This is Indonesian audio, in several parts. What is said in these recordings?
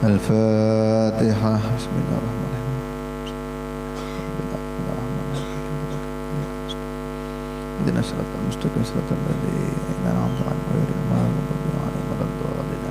الفاتحة. بسم الله الرحمن الرحيم. اهدنا الصراط المستقيم صراط الذين أنعمت عليهم غير المغضوب عليهم ولا الضالين.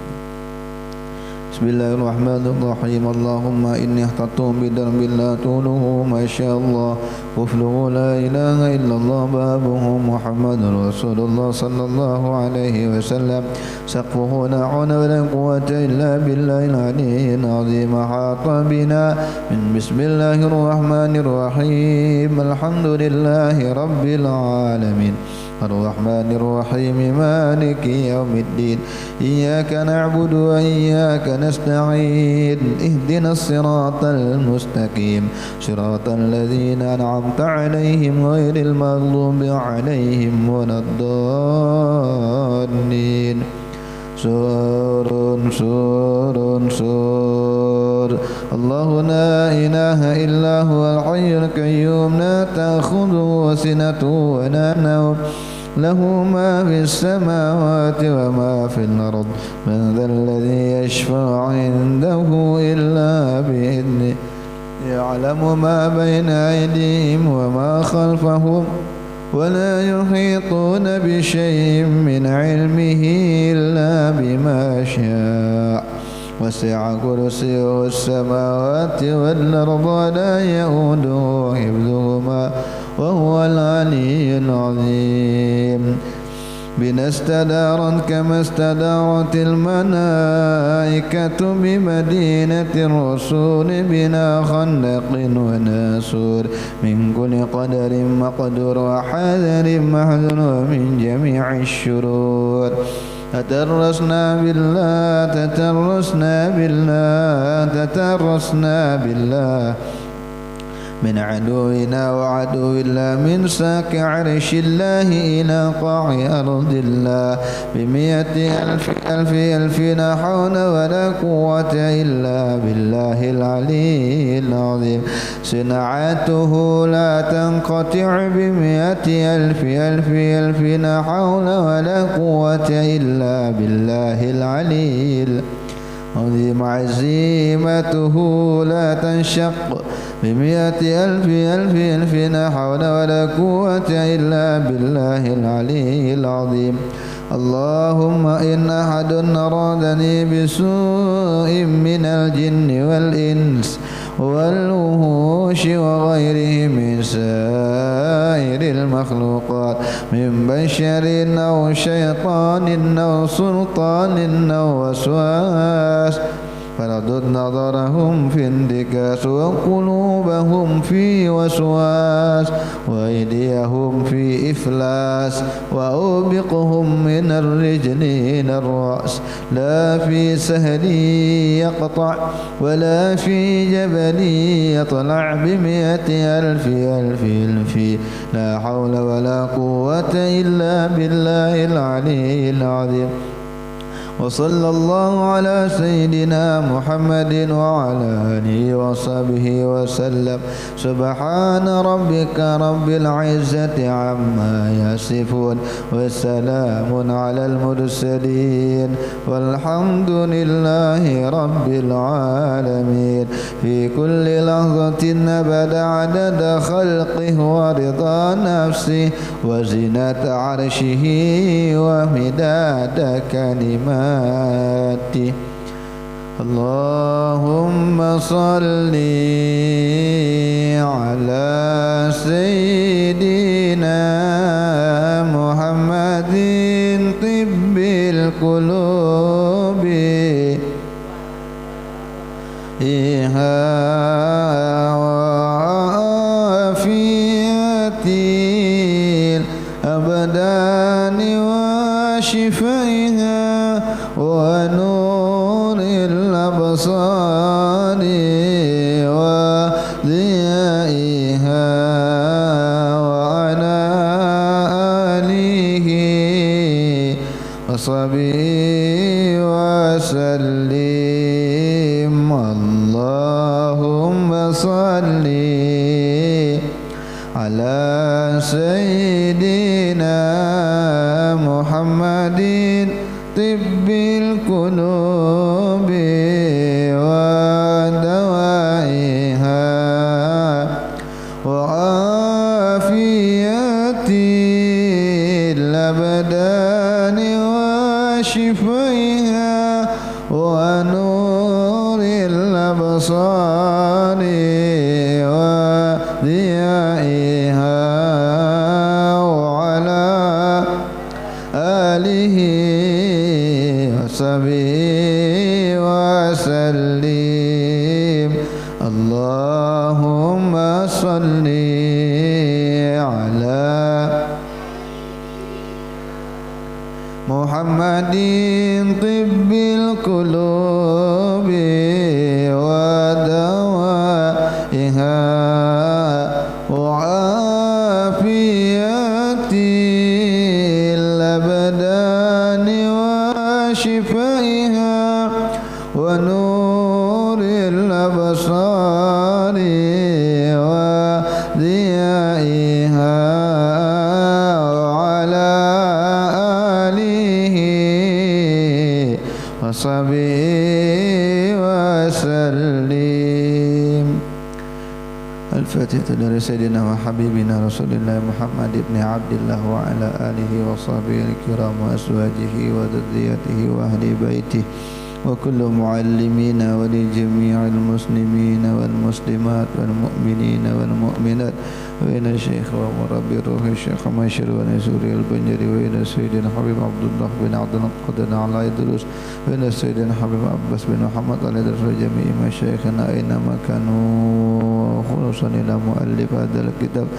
بسم الله الرحمن الرحيم. اللهم إني احتطت بدرب لا طوله ما شاء الله وفله لا إله إلا الله بابه محمد رسول الله صلى الله عليه وسلم سقفه لا حول ولا قوة إلا بالله العلي العظيم. أحاط بنا من بسم الله الرحمن الرحيم. الحمد لله رب العالمين الرحمن الرحيم مالك يوم الدين. إياك نعبد وإياك نستعين. اهدنا الصراط المستقيم صراط الذين أنعمت عليهم غير المغضوب عليهم ولا الضالين. سور سور سور. الله لا إله إلا هو الحي القيوم لا تأخذه سنة ولا نوم له ما في السماوات وما في الأرض. من ذا الذي يشفع عنده إلا بإذنه يعلم ما بين أيديهم وما خلفهم ولا يحيطون بشيء من علمه إلا بما شاء. وسع كرسيه السماوات والأرض ولا يؤوده حفظهما وهو العلي العظيم. بنا استدارت كما استدارت الملائكة بمدينة الرسول بنا خندق وناسور من كل قدر مقدور وحذر محذور ومن جميع الشرور. تترسنا بالله من عدونا وعدو الله من ساك عرش الله إلى قاع أرض الله ب100 ألف لا حول ولا قوة إلا بالله العلي العظيم. صناعته لا تنقطع ب100 ألف لا حول ولا قوة إلا بالله العلي العظيم. عزيمته لا تنشق ب100 ألف لا حول ولا قوة إلا بالله العلي العظيم. اللهم إن أحد أرادني بسوء من الجن والإنس والوحوش وغيرهم من سائر المخلوقات من بشر أو شيطان أو سلطان أو وسواس فردد نظرهم في انتكاس وقلوبهم في وسواس وأيديهم في إفلاس وأوبقهم من الرجل إلى الرأس لا في سهل يقطع ولا في جبل يطلع ب100 ألف لا حول ولا قوة إلا بالله العلي العظيم. وصلى الله على سيدنا محمد وعلى آله وصحبه وسلم. سبحان ربك رب العزة عما يصفون وسلام على المرسلين والحمد لله رب العالمين. في كل لحظة أبدا عدد خلقه ورضا نفسه وزنة عرشه ومداد كلماته. اللهم صل على سيدنا محمد طب القلوب وعافية الأبدان وشفائها ونور الأبصار وضيائها وعلى آله وصحبه وسلم. اللهم صل على سيدنا محمد طب القلوب ونور الأبصار وضيائها وعلى آله وصحبه وسلم اللهم صل على محمد طب القلوب ودوائها وعافية الأبدان وشفائها ونور الأبصار وضيائها وعلى آله وصحبه وسلم. الفاتحة dari Sayyidina wa Habibina Rasulullah Muhammad ibn Abdillah wa ala alihi wa sahbihi al-kiram wa azwajihi wa dzurriyyatihi wa ahli baitihi wa kullu muallimina wa li jami'il muslimina wal muslimat wal mu'minina wal mu'minat wa ila syekh wa murabbi ruhi syekh Masyir wa Nasuri al-Banjari wa ila Sayyidina Habib Abdullah bin Abdul Qadir ala Idrus wa ila Sayyidina Habib Abbas bin Muhammad ala Idrus wa jami'i masyayikhina aina makanu khulusan ila muallif hadzal kitab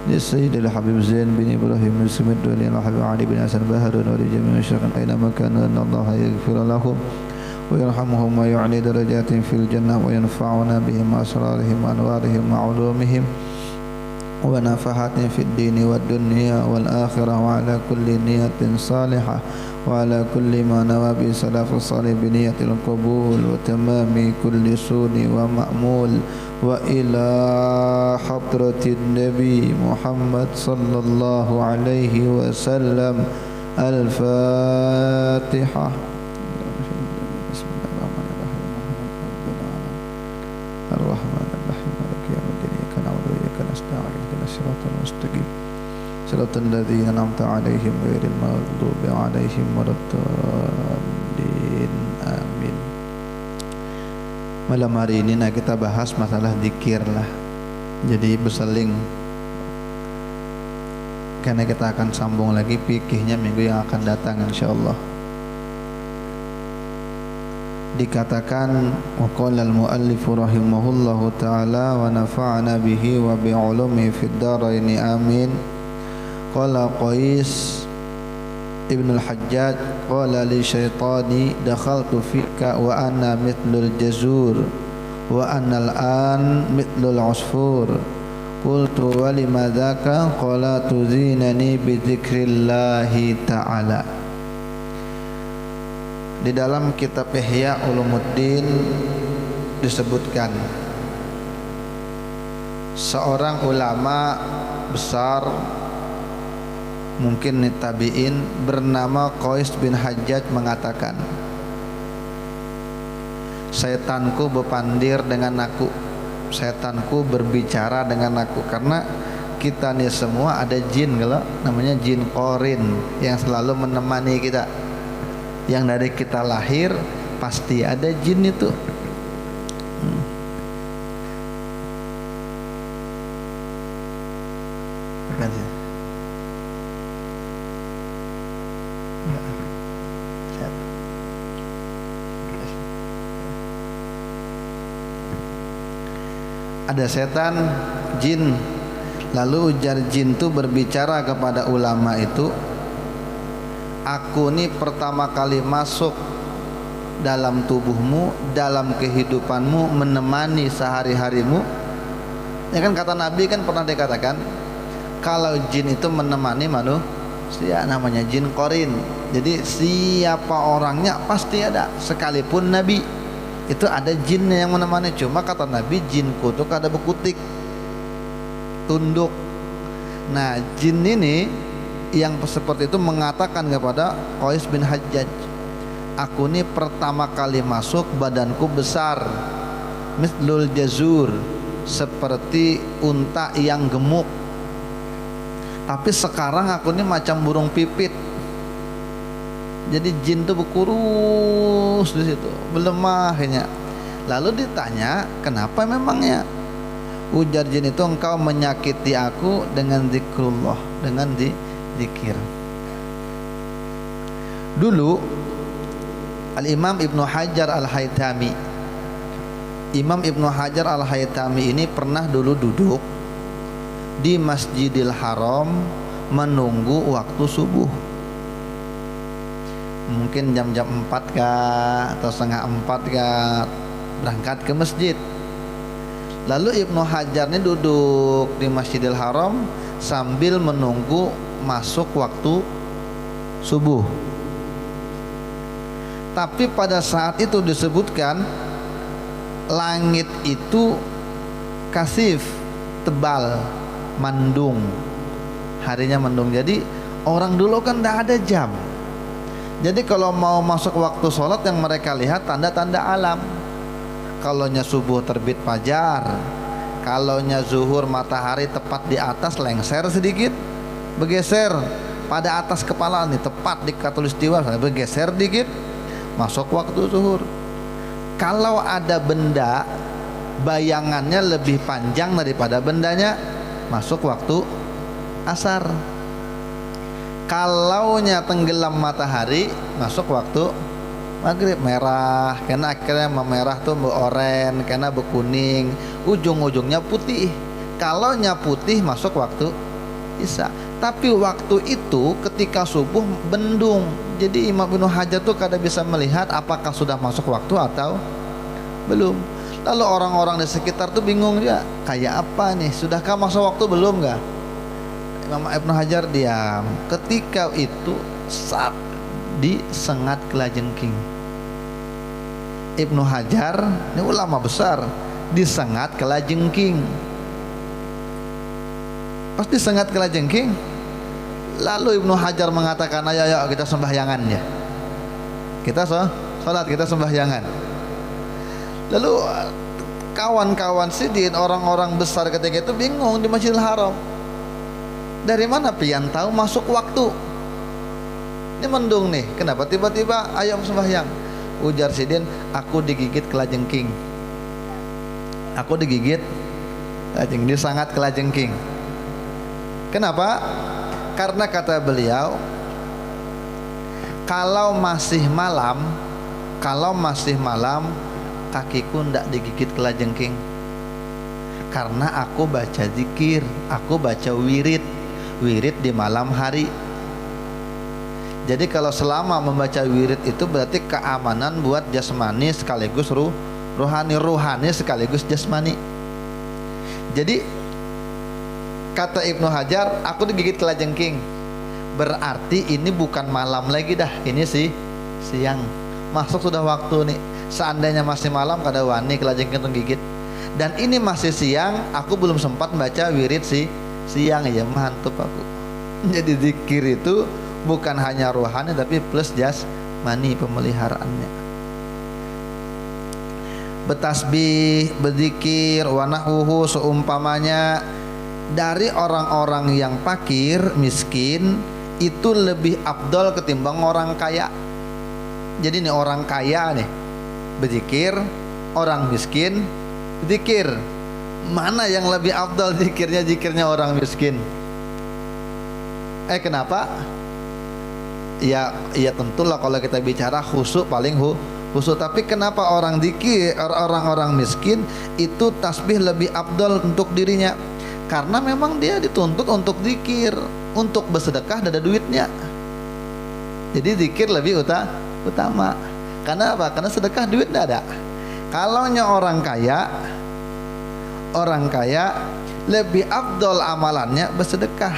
للسيد الحبيب زين بن إبراهيم السمد وللحبيب علي بن حسن بهر ولجميع الشيخين أينما كانوا أن الله يغفر لهم ويرحمهم ويعلي درجاتهم في الجنة وينفعنا بهم أسرارهم وأنوارهم وعلومهم ونفحاتهم في الدين والدنيا والآخرة وعلى كل نية صالحة وعلى كل ما نوى به سلف الصالح بنية القبول وتمام كل سون ومأمول وإلى حضرة النبي محمد صلى الله عليه وسلم الفاتحة. بسم الله الرحمن الرحيم الرحمن الرحيم مالك يوم الدين إياك نعبد وإياك نستعين اهدنا الصراط المستقيم صراط الذين أنعمت عليهم غير المغضوب عليهم ولا الضالين آمين. Malam hari ini kita bahas masalah zikir lah. Jadi berseling karena kita akan sambung lagi fikihnya minggu yang akan datang insyaallah. Dikatakan waqala al-muallif rahimahullahu taala wa nafa'ana bihi wa bi ulumi fid dharain amin. Qala Qais Ibn al-Hajjaj qala li syaitani dakhaltu fika wa ana mithlul jazur wa ana al-an mithlul usfur qultu wa lima dzaka qala tuzinani bi dzikrillahi ta'ala. Di dalam kitab Ihya Ulumuddin disebutkan seorang ulama besar mungkin tabi'in bernama Qais bin Hajjaj mengatakan, setanku berpandir dengan aku, setanku berbicara dengan aku. Karena kita nih semua ada jin, kalau namanya jin qorin yang selalu menemani kita, yang dari kita lahir pasti ada jin itu. Ada setan, jin. Lalu ujar jin itu berbicara kepada ulama itu, aku ini pertama kali masuk dalam tubuhmu, dalam kehidupanmu, menemani sehari-harimu. Ya kan kata Nabi kan pernah dikatakan kalau jin itu menemani manusia namanya jin qorin. Jadi siapa orangnya pasti ada, sekalipun Nabi itu ada jin yang menemani. Cuma kata Nabi, jinku tuh kada bekutik, tunduk. Nah jin ini yang seperti itu mengatakan kepada Qais bin Hajjaj, aku ini pertama kali masuk badanku besar, mithlul jazur, seperti unta yang gemuk. Tapi sekarang aku ini macam burung pipit. Jadi jin tuh berkurus di situ, melemah akhirnya. Lalu ditanya, kenapa memangnya? Ujar jin itu, engkau menyakiti aku dengan zikrullah, dengan zikir. Dulu Al-Imam Ibnu Hajar Al-Haytami, Imam Ibnu Hajar Al-Haytami ini pernah dulu duduk di Masjidil Haram menunggu waktu subuh. Mungkin jam-jam 4 kah atau setengah 4 kah berangkat ke masjid. Lalu Ibnu Hajar ini duduk di Masjidil Haram sambil menunggu masuk waktu subuh. Tapi pada saat itu disebutkan langit itu kasif, tebal, mendung, harinya mendung. Jadi orang dulu kan tidak ada jam. Jadi kalau mau masuk waktu sholat yang mereka lihat tanda-tanda alam. Kalaunya subuh terbit fajar, kalaunya zuhur matahari tepat di atas lengser sedikit, bergeser pada atas kepala nih, tepat di khatulistiwa, bergeser dikit, masuk waktu zuhur. Kalau ada benda bayangannya lebih panjang daripada bendanya, masuk waktu asar. Kalaunya tenggelam matahari, masuk waktu maghrib. Merah, karena akhirnya memerah tuh beroren, karena berkuning, ujung-ujungnya putih. Kalaunya putih, masuk waktu isya. Tapi waktu itu ketika subuh bendung. Jadi Imam Ibnu Hajar tuh kada bisa melihat apakah sudah masuk waktu atau belum. Lalu orang-orang di sekitar tuh bingung dia, kayak apa nih? Sudahkah masuk waktu belum enggak? Imam Ibnu Hajar diam. Ketika itu saat disengat kelajengking. Ibnu Hajar ini ulama besar, disengat kelajengking. Pas disengat kelajengking, lalu Ibnu Hajar mengatakan, ayo kita sembahyangan ya. Kita sholat, kita sembahyangan. Lalu kawan-kawan sidin, orang-orang besar ketika itu bingung di Masjidil Haram. Dari mana pian tahu masuk waktu? Ini mendung nih, kenapa tiba-tiba ayo sembahyang? Ujar sidin, aku digigit kelajengking. Aku digigit kelajengking, disangat kelajengking. Kenapa? Karena kata beliau, kalau masih malam, kakiku ndak digigit kelajengking. Karena aku baca zikir, aku baca wirid di malam hari. Jadi kalau selama membaca wirid itu berarti keamanan buat jasmani sekaligus rohani sekaligus jasmani. Jadi kata Ibnu Hajar, aku digigit kelajengking, berarti ini bukan malam lagi dah, ini sih siang, masuk sudah waktu nih. Seandainya masih malam kada wani kelajengking gigit, dan ini masih siang, aku belum sempat baca wirid siang ya, mantap aku. Jadi zikir itu bukan hanya rohani tapi plus jasmani pemeliharaannya. Bertasbih, berzikir, wa nahwuhu seumpamanya dari orang-orang yang fakir, miskin itu lebih afdol ketimbang orang kaya. Jadi nih orang kaya nih berzikir, orang miskin zikir. Mana yang lebih afdal zikirnya orang miskin? Kenapa? Ya tentulah kalau kita bicara khusyuk paling khusyuk. Tapi kenapa orang zikir, orang-orang miskin itu tasbih lebih afdal untuk dirinya? Karena memang dia dituntut untuk zikir, untuk bersedekah ada duitnya. Jadi zikir lebih utama. Karena apa? Karena sedekah duit tidak ada. Kalaunya orang kaya lebih afdol amalannya bersedekah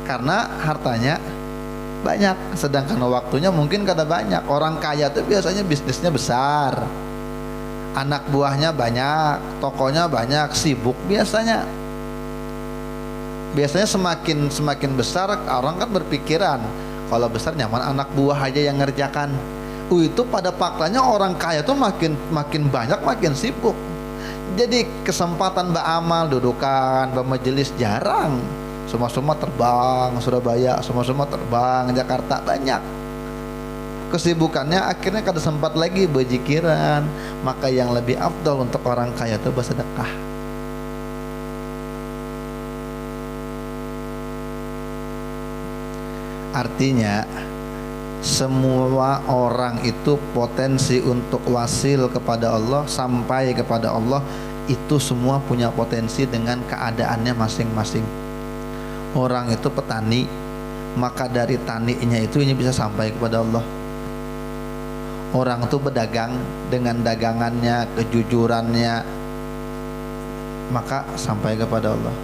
karena hartanya banyak, sedangkan waktunya mungkin kada banyak. Orang kaya itu biasanya bisnisnya besar, anak buahnya banyak, tokonya banyak, sibuk biasanya. Biasanya semakin besar orang kan berpikiran kalau besar nyaman anak buah aja yang ngerjakan. Itu pada faktanya orang kaya tuh makin banyak makin sibuk. Jadi kesempatan beramal, dudukan, bermajelis jarang. Semua terbang Surabaya, semua terbang Jakarta banyak. kesibukannya akhirnya kada sempat lagi berzikiran. Maka yang lebih afdal untuk orang kaya itu bersedekah. Artinya semua orang itu potensi untuk wasil kepada Allah, sampai kepada Allah, itu semua punya potensi dengan keadaannya masing-masing. Orang itu petani, maka dari taninya itu ini bisa sampai kepada Allah. Orang itu berdagang, dengan dagangannya, kejujurannya, maka sampai kepada Allah.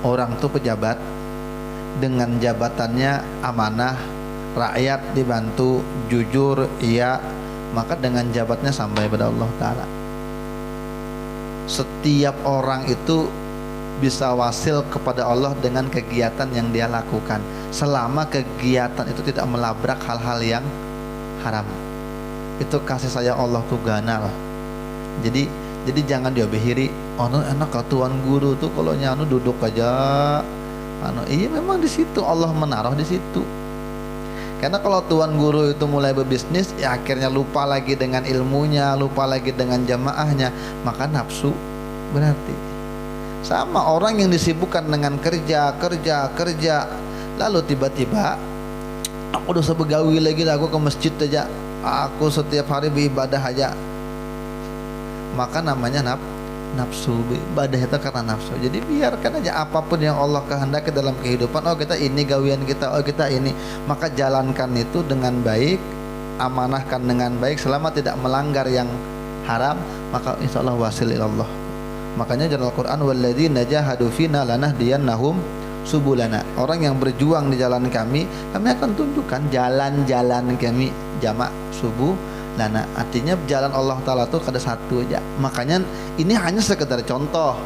Orang itu pejabat, dengan jabatannya amanah, rakyat dibantu, jujur, iya, maka dengan jabatnya sampai pada Allah Ta'ala. Setiap orang itu bisa wasil kepada Allah dengan kegiatan yang dia lakukan, selama kegiatan itu tidak melabrak hal-hal yang haram. Itu kasih sayang Allah tuh gana lah. Jadi jangan diobehiri. Anu enak tuan guru tuh kalau nyanu duduk aja. Iya memang di situ Allah menaruh di situ. Karena kalau tuan guru itu mulai berbisnis, ya akhirnya lupa lagi dengan ilmunya, lupa lagi dengan jamaahnya, maka nafsu berarti. Sama orang yang disibukkan dengan kerja, lalu tiba-tiba aku udah sebegawi lagi, aku ke masjid aja, aku setiap hari beribadah aja, maka namanya nafsu. Ibadah itu karena nafsu. Jadi biarkan aja apapun yang Allah kehendaki dalam kehidupan. Oh kita ini gawian kita, oh kita ini, maka jalankan itu dengan baik, amanahkan dengan baik, selama tidak melanggar yang haram, maka insya Allah wasil ilallah. Makanya dalam Al-Quran, walladzina jahadu fina lanahdiyannahum subulana. Orang yang berjuang di jalan kami akan tunjukkan jalan-jalan kami, jamak subuh lana. Artinya jalan Allah Ta'ala itu ada satu aja. Makanya ini hanya sekedar contoh.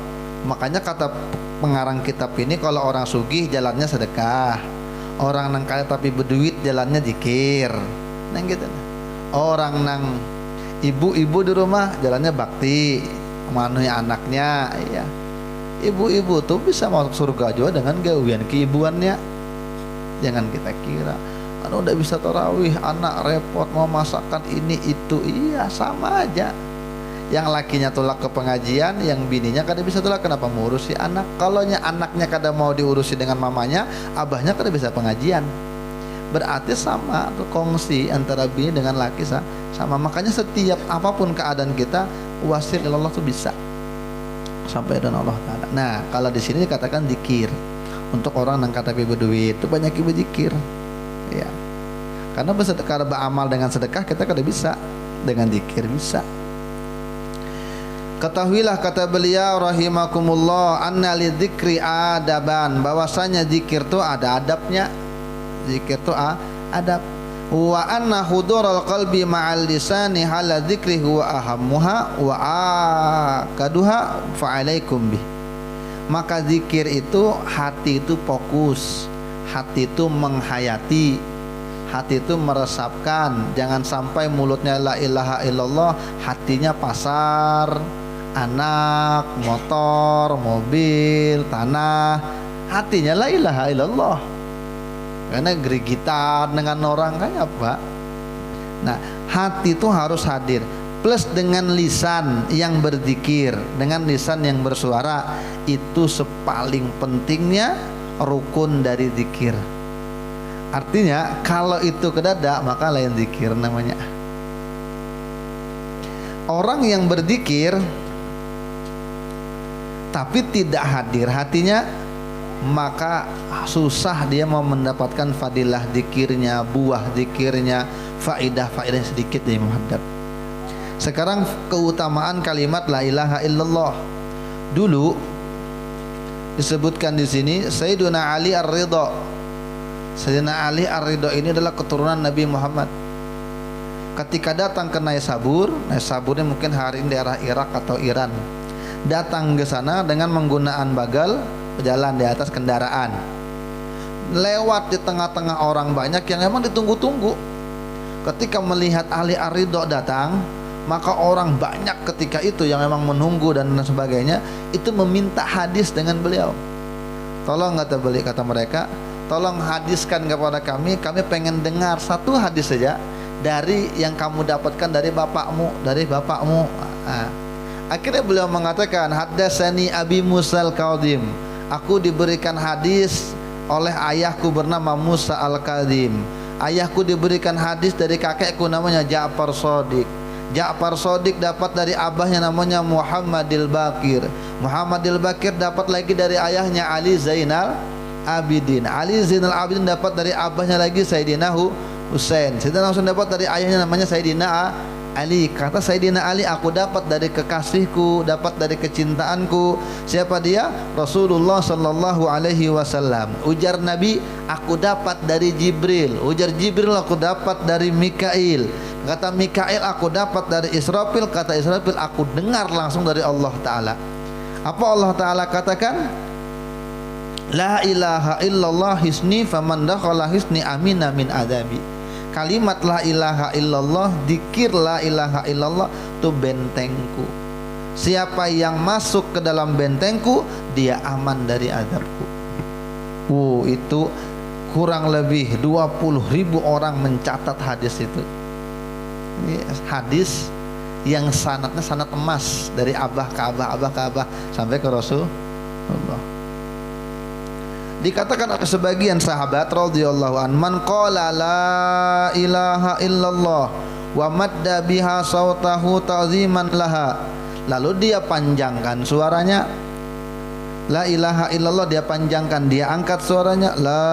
Makanya kata pengarang kitab ini, kalau orang sugih jalannya sedekah, orang nang kaya tapi berduit jalannya zikir, nang gitu. Orang nang ibu-ibu di rumah jalannya bakti, memenuhi anaknya. Iya, ibu-ibu tuh bisa masuk surga juga dengan gawian keibuannya. Jangan kita kira udah bisa tarawih, anak repot mau masakan ini itu. Iya sama aja. Yang lakinya tolak ke pengajian, yang bininya kada bisa tolak, kenapa mau urusi anak? Kalau anaknya kada mau diurusi dengan mamanya, abahnya kada bisa pengajian. Berarti sama tuh, kongsi antara bini dengan laki sama. Makanya setiap apapun keadaan kita, wasil ilallah tuh bisa sampai dengan Allah Ta'ala. Nah kalau di sini dikatakan zikir untuk orang yang kata berduit itu banyak ibu zikir. Ya, karena bersedekah, beramal dengan sedekah kita kada bisa, dengan zikir bisa. Ketahuilah, kata beliau rahimakumullah, anna lidzikri adaban, bahwasanya zikir itu ada adabnya. Zikir itu adab. Wa anna hudurul qalbi ma'al lisani hala dzikri huwa ahammuha wa akaduha fa alaikum bih. Maka zikir itu hati itu fokus, hati itu menghayati, hati itu meresapkan. Jangan sampai mulutnya la ilaha illallah, hatinya pasar, anak, motor, mobil, tanah. Hatinya la ilaha illallah, karena gerigitan dengan orang kayak apa. Nah hati itu harus hadir, plus dengan lisan yang berzikir, dengan lisan yang bersuara. Itu sepaling pentingnya rukun dari zikir. Artinya kalau itu kedada, maka lain zikir namanya. Orang yang berzikir tapi tidak hadir hatinya, maka susah dia mau mendapatkan fadilah zikirnya, buah zikirnya, faidah sedikit dari menghadap. Sekarang keutamaan kalimat la ilaha illallah. Dulu disebutkan di sini Sayyiduna Ali Ar-Ridha. Sayyidina Ali Ar-Ridha ini adalah keturunan Nabi Muhammad. Ketika datang ke Naisabur ini mungkin hari ini daerah Irak atau Iran, datang ke sana dengan menggunakan bagal, berjalan di atas kendaraan, lewat di tengah-tengah orang banyak yang memang ditunggu-tunggu. Ketika melihat Ali Ar-Ridha datang, maka orang banyak ketika itu yang memang menunggu dan sebagainya, itu meminta hadis dengan beliau. Tolong kata mereka, tolong hadiskan kepada kami pengen dengar satu hadis saja dari yang kamu dapatkan dari bapakmu, Akhirnya beliau mengatakan, haddatsani Abi Musa al-Kadhim, aku diberikan hadis oleh ayahku bernama Musa al-Kadhim. Ayahku diberikan hadis dari kakekku namanya Ja'far Shadiq. Ja'far Shadiq dapat dari abahnya namanya Muhammadil Baqir. Muhammadil Baqir dapat lagi dari ayahnya Ali Zainal Abidin. Ali Zainal Abidin dapat dari abahnya lagi Sayyidina Husain. Sayyidina Husain dapat dari ayahnya namanya Sayyidina Ali. Kata Sayyidina Ali, aku dapat dari kekasihku, dapat dari kecintaanku. Siapa dia? Rasulullah sallallahu alaihi wasallam. Ujar Nabi, aku dapat dari Jibril. Ujar Jibril, aku dapat dari Mikail. Kata Mikail, aku dapat dari Israfil. Kata Israfil, aku dengar langsung dari Allah Ta'ala. Apa Allah Ta'ala katakan? La ilaha illallah hisni faman dakhala hisni amina min adabi. Kalimat la ilaha illallah, dzikir la ilaha illallah, itu bentengku. Siapa yang masuk ke dalam bentengku, dia aman dari azabku. Itu kurang lebih 20.000 orang mencatat hadis itu. Ini hadis yang sanadnya sanad emas, dari abah ke abah sampai ke Rasulullah. Dikatakan oleh sebagian sahabat radhiyallahu an, man qala la ilaha illallah wa madda biha sautahu ta'ziman laha, lalu dia panjangkan suaranya, la ilaha illallah dia panjangkan, dia angkat suaranya, la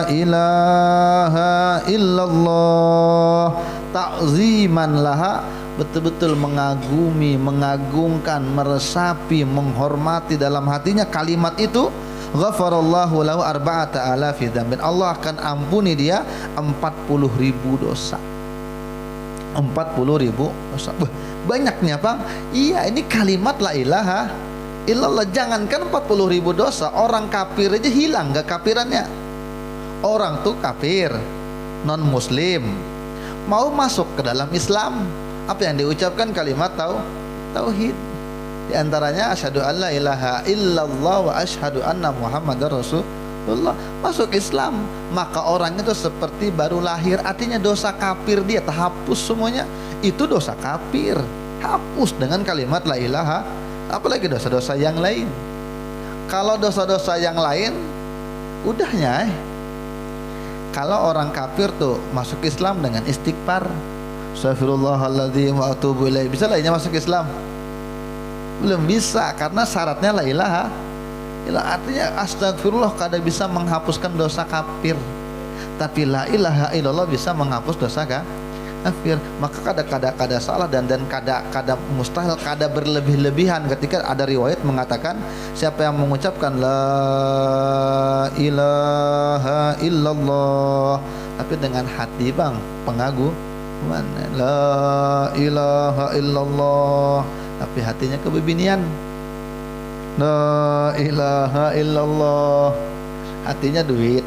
ilaha illallah ta'ziman laha, betul-betul mengagumi, mengagungkan, meresapi, menghormati dalam hatinya kalimat itu, ghafarallahu lahu arba'ata alafi dzambin, Allah akan ampuni dia 40.000 dosa. 40.000 dosa. Banyaknya Bang. Iya, ini kalimat la ilaha illallah. Jangankan 40.000 dosa, orang kafir aja hilang gak kafirannya. Orang tuh kafir, non muslim, mau masuk ke dalam Islam, apa yang diucapkan? Kalimat tauhid. Di antaranya asyhadu an la ilaha illallah wa asyhadu anna muhammadar rasulullah. Masuk Islam, maka orangnya itu seperti baru lahir. Artinya dosa kafir dia terhapus semuanya. Itu dosa kafir, hapus dengan kalimat la ilaha. Apalagi dosa-dosa yang lain. Kalau dosa-dosa yang lain udahnya kalau orang kafir tuh masuk Islam dengan istighfar, Astaghfirullahaladzim wa atubu ilaih, bisa lainnya masuk Islam? Belum bisa, karena syaratnya la ilaha illallah. Artinya astagfirullah kada bisa menghapuskan dosa kafir, tapi la ilaha illallah bisa menghapus dosa kafir. Maka kada salah dan kada mustahil, kada berlebih-lebihan ketika ada riwayat mengatakan siapa yang mengucapkan la ilaha illallah tapi dengan hati Bang pengagum, la ilaha illallah tapi hatinya kebebinian, la ilaha illallah hatinya duit,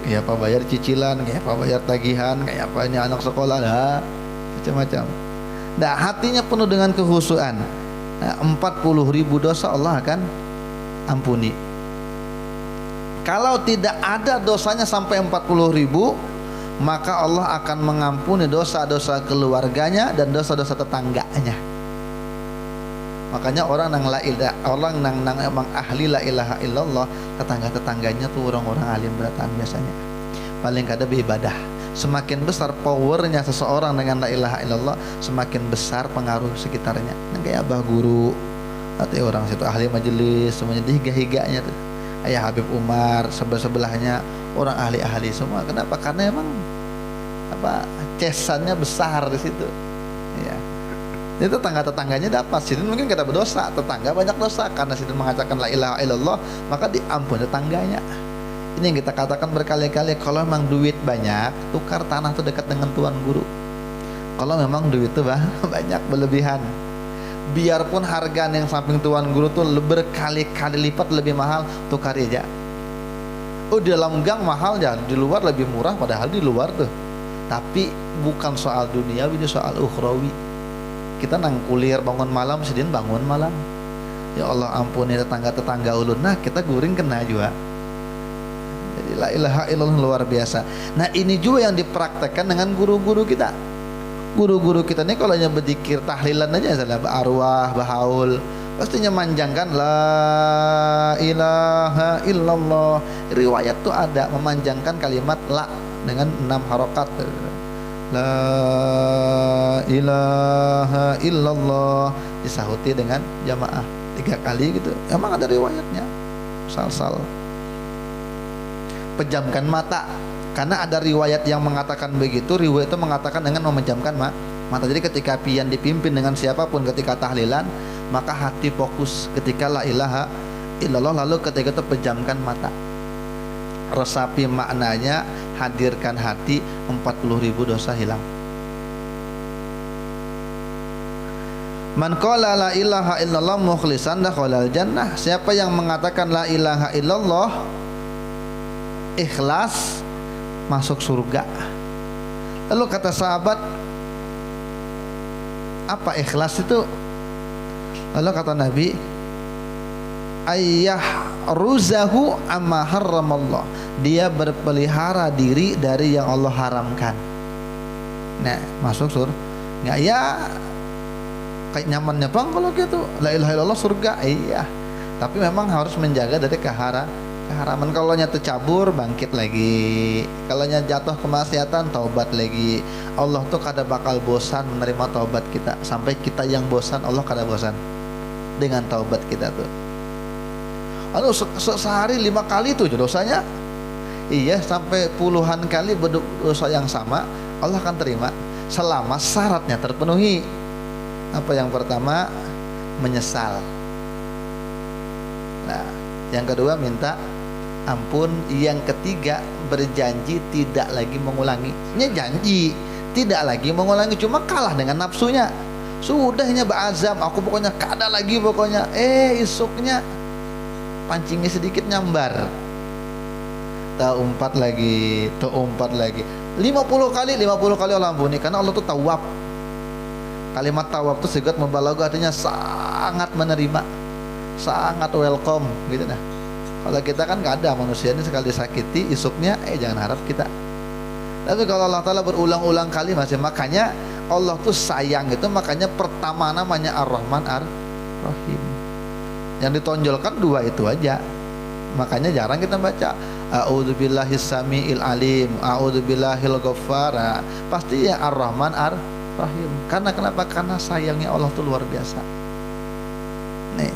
kayak apa bayar cicilan, kayak apa bayar tagihan, kayak apa ini anak sekolah, lah macam-macam. Nah, hatinya penuh dengan kehusuan. Nah, 40.000 dosa Allah akan ampuni. Kalau tidak ada dosanya sampai 40.000, maka Allah akan mengampuni dosa-dosa keluarganya dan dosa-dosa tetangganya. Makanya orang nang emang ahli la ilaha illallah, tetangga-tetangganya tuh orang-orang alim beratan biasanya. Paling kada beribadah. Semakin besar powernya seseorang dengan la ilaha illallah, semakin besar pengaruh sekitarnya. Nang kayak abah guru atau orang situ ahli majelis, semuanya dihiga-higanya tuh. Ayah Habib Umar, sebelahnya orang ahli-ahli semua. Kenapa? Karena emang cesannya besar di situ. Ya. Itu tetangga-tetangganya dapat. Sidin mungkin kita berdosa, tetangga banyak dosa karena Sidin mengatakan la ilaha illallah, maka diampuni tetangganya. Ini yang kita katakan berkali-kali, kalau memang duit banyak, tukar tanah tuh dekat dengan tuan guru. Kalau memang duit itu banyak berlebihan, biarpun harga yang samping tuan guru tuh berkali-kali lipat lebih mahal, tukar aja. Di dalam gang mahal ya, di luar lebih murah, padahal di luar tuh. Tapi bukan soal duniawi, ini soal ukhrawi. Kita nang kuliah bangun malam, Sidin bangun malam. Ya Allah ampuni tetangga-tetangga ulun. Nah kita guring kena juga. Jadi la ilaha illallah luar biasa. Nah ini juga yang dipraktekkan dengan guru-guru kita. Guru-guru kita ini kalau hanya berzikir tahlilan aja salah arwah, bahaul, pastinya manjangkan la ilaha illallah. Riwayat tuh ada memanjangkan kalimat la dengan 6 harokat. La ilaha illallah disahuti dengan jamaah 3 kali gitu. Emang ada riwayatnya. Sal-sal. Pejamkan mata, karena ada riwayat yang mengatakan begitu. Riwayat itu mengatakan dengan memejamkan mata. Jadi ketika pian dipimpin dengan siapapun ketika tahlilan, maka hati fokus ketika la ilaha illallah, lalu ketika itu pejamkan mata, resapi maknanya, hadirkan hati, 40.000 dosa hilang. Man qala la ilaha illallah mukhlishan dakhalal jannah. Siapa yang mengatakan la ilaha illallah ikhlas, masuk surga. Lalu kata sahabat, apa ikhlas itu? Lalu kata Nabi, ayyah ruzahu amma haramallah, dia berpelihara diri dari yang Allah haramkan. Nah, masuk surga. Nggak ya kayak nyamannya bang kalau gitu, la ilaha illallah surga. Iya, tapi memang harus menjaga dari keharaman. Kalau nya tercabur, bangkit lagi. Kalau nya jatuh kemaksiatan, taubat lagi. Allah tuh kada bakal bosan menerima taubat kita. Sampai kita yang bosan, Allah kada bosan dengan taubat kita tuh. Lalu sehari 5 kali tuh dosanya. Iya, sampai puluhan kali berdosa yang sama, Allah akan terima selama syaratnya terpenuhi. Apa yang pertama? Menyesal. Nah, yang kedua minta ampun. Yang ketiga berjanji tidak lagi mengulangi. Ini janji tidak lagi mengulangi, cuma kalah dengan nafsunya. Sudahnya berazam, aku pokoknya kada lagi pokoknya. Isuknya pancingnya sedikit nyambar, umpat lagi 50 kali Allah ampuni, karena Allah tuh tawab. Kalimat tawab tuh segat membalagu, artinya sangat menerima, sangat welcome gitu. Nah, kalau kita kan gak ada, manusia ini sekali disakiti isuknya jangan harap kita. Tapi kalau Allah Ta'ala berulang-ulang kali masih, makanya Allah tuh sayang itu, makanya pertama namanya Ar-Rahman Ar-Rahim. Yang ditonjolkan 2 itu aja. Makanya jarang kita baca a'udzubillahis samiil alim, a'udzubillahil ghaffar. Pasti ya Ar-Rahman Ar-Rahim. Karena kenapa? Karena sayangnya Allah tuh luar biasa. Nih,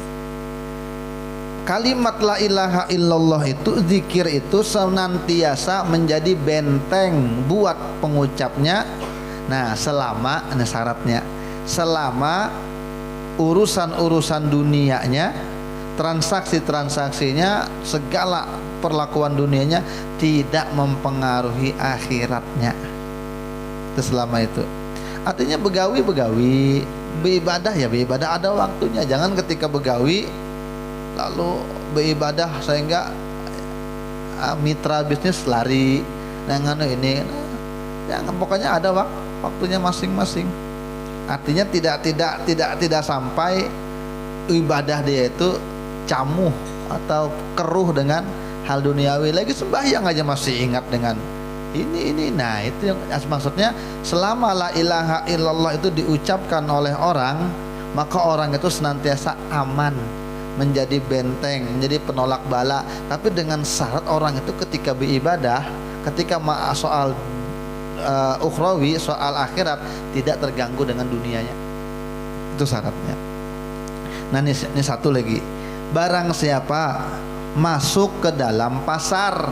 kalimat la ilaha illallah itu, zikir itu senantiasa menjadi benteng buat pengucapnya. Nah, selama syaratnya, selama urusan-urusan dunianya, transaksi-transaksinya, segala perlakuan dunianya tidak mempengaruhi akhiratnya. Itu selama itu. Artinya begawi, beribadah ya beribadah ada waktunya. Jangan ketika begawi lalu beribadah sehingga mitra bisnis lari dengan ini. Jangan, pokoknya ada waktunya masing-masing. Artinya tidak sampai ibadah dia itu camuh atau keruh dengan hal duniawi. Lagi sembahyang aja masih ingat dengan ini. Nah, itu yang maksudnya, selama la ilaha illallah itu diucapkan oleh orang, maka orang itu senantiasa aman, menjadi benteng, menjadi penolak bala. Tapi dengan syarat orang itu ketika beribadah, ketika soal ukhrawi, soal akhirat, tidak terganggu dengan dunianya. Itu syaratnya. Nah, ini satu lagi. Barang siapa masuk ke dalam pasar,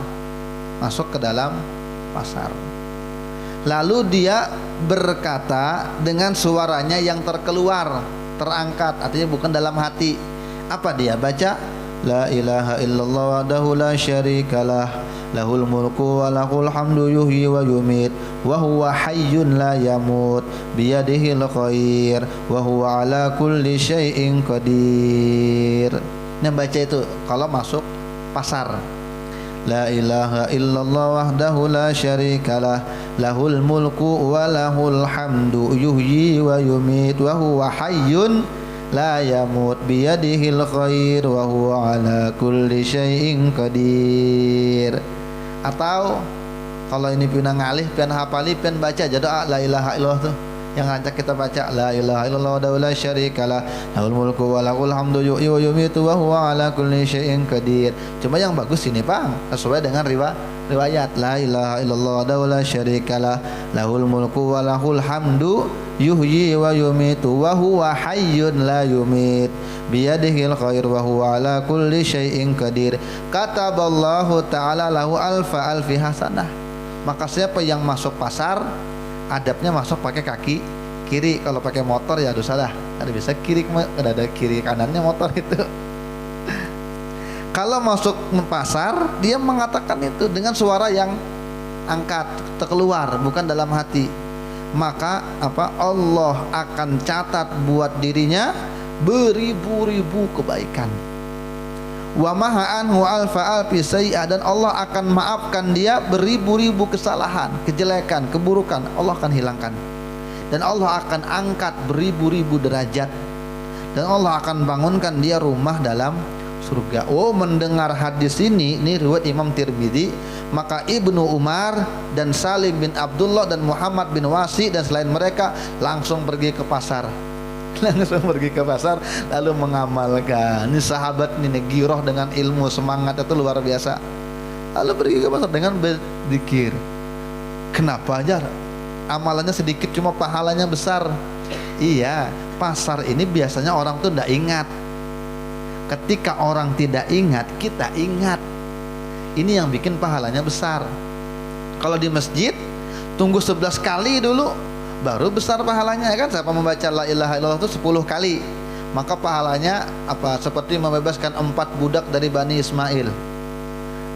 lalu dia berkata dengan suaranya yang terangkat, artinya bukan dalam hati. Apa dia baca? La ilaha illallah wahdahu la syarikalah, lahul mulku wa lahul hamdu yuhyi wa yumit, wa huwa hayyun la yamut, biyadihil khair, wa huwa ala kulli syai'in qadir. Yang baca itu kalau masuk pasar. La ilaha illallah wahdahu la syarikalah, lahul mulku wa lahul hamdu yuhyi wa yumit, wa huwa hayyun la yamut, biyadihil khair, wa huwa ala kulli syai'in qadir. Atau kalau ini pian ngalih, pian hafali, pian baca jadi la ilaha illallah tuh yang ngajak kita baca la ilaha illallah wa la syarikalah lahul mulku wa lahul hamdu yuhyi wa yumiitu wa huwa ala kulli syai'in qadir. Cuma yang bagus ini Pak, sesuai dengan riwayat la ilaha illallah wa la syarikalah lahul mulku wa lahul hamdu yuhyi wa yumiitu wa huwa hayyun la yumiit biyadihil khair wa huwa ala kulli syai'in qadir. Kataballahu ta'ala lahu alfi hasanah. Maka siapa yang masuk pasar adabnya masuk pakai kaki kiri. Kalau pakai motor ya dosa dah, ada bisa kiri, ada kiri kanannya motor itu. Kalau masuk pasar dia mengatakan itu dengan suara yang angkat keluar, bukan dalam hati, maka Allah akan catat buat dirinya beribu-ribu kebaikan. Wa maha anhu alfa alfi sayyi'ah, dan Allah akan maafkan dia beribu-ribu kesalahan, kejelekan, keburukan Allah akan hilangkan. Dan Allah akan angkat beribu-ribu derajat, dan Allah akan bangunkan dia rumah dalam surga. Oh, mendengar hadis ini riwayat Imam Tirmidzi, maka Ibnu Umar dan Salim bin Abdullah dan Muhammad bin Wasi dan selain mereka langsung pergi ke pasar. Langsung pergi ke pasar lalu mengamalkan. Ini sahabat ini giroh dengan ilmu, semangat itu luar biasa. Lalu pergi ke pasar dengan berzikir. Kenapa aja amalannya sedikit cuma pahalanya besar? Iya, pasar ini biasanya orang tuh tidak ingat. Ketika orang tidak ingat, kita ingat. Ini yang bikin pahalanya besar. Kalau di masjid tunggu 11 kali dulu baru besar pahalanya, kan? Siapa membaca la ilaha illallah itu 10 kali, maka pahalanya seperti membebaskan 4 budak dari Bani Ismail.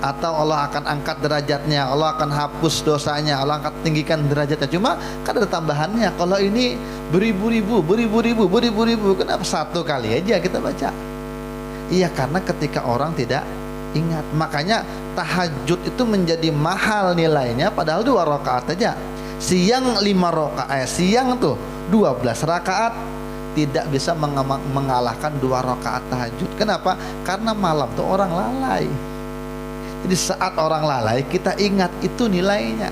Atau Allah akan angkat derajatnya, Allah akan hapus dosanya, Allah akan tinggikan derajatnya. Cuma kan ada tambahannya. Kalau ini beribu-ribu, kenapa 1 kali aja kita baca? Iya, karena ketika orang tidak ingat. Makanya tahajud itu menjadi mahal nilainya, padahal 2 rakaat aja. Siang 5 rakaat, siang tuh 12 rakaat tidak bisa mengalahkan 2 rakaat tahajud. Kenapa? Karena malam tuh orang lalai. Jadi saat orang lalai kita ingat itu nilainya.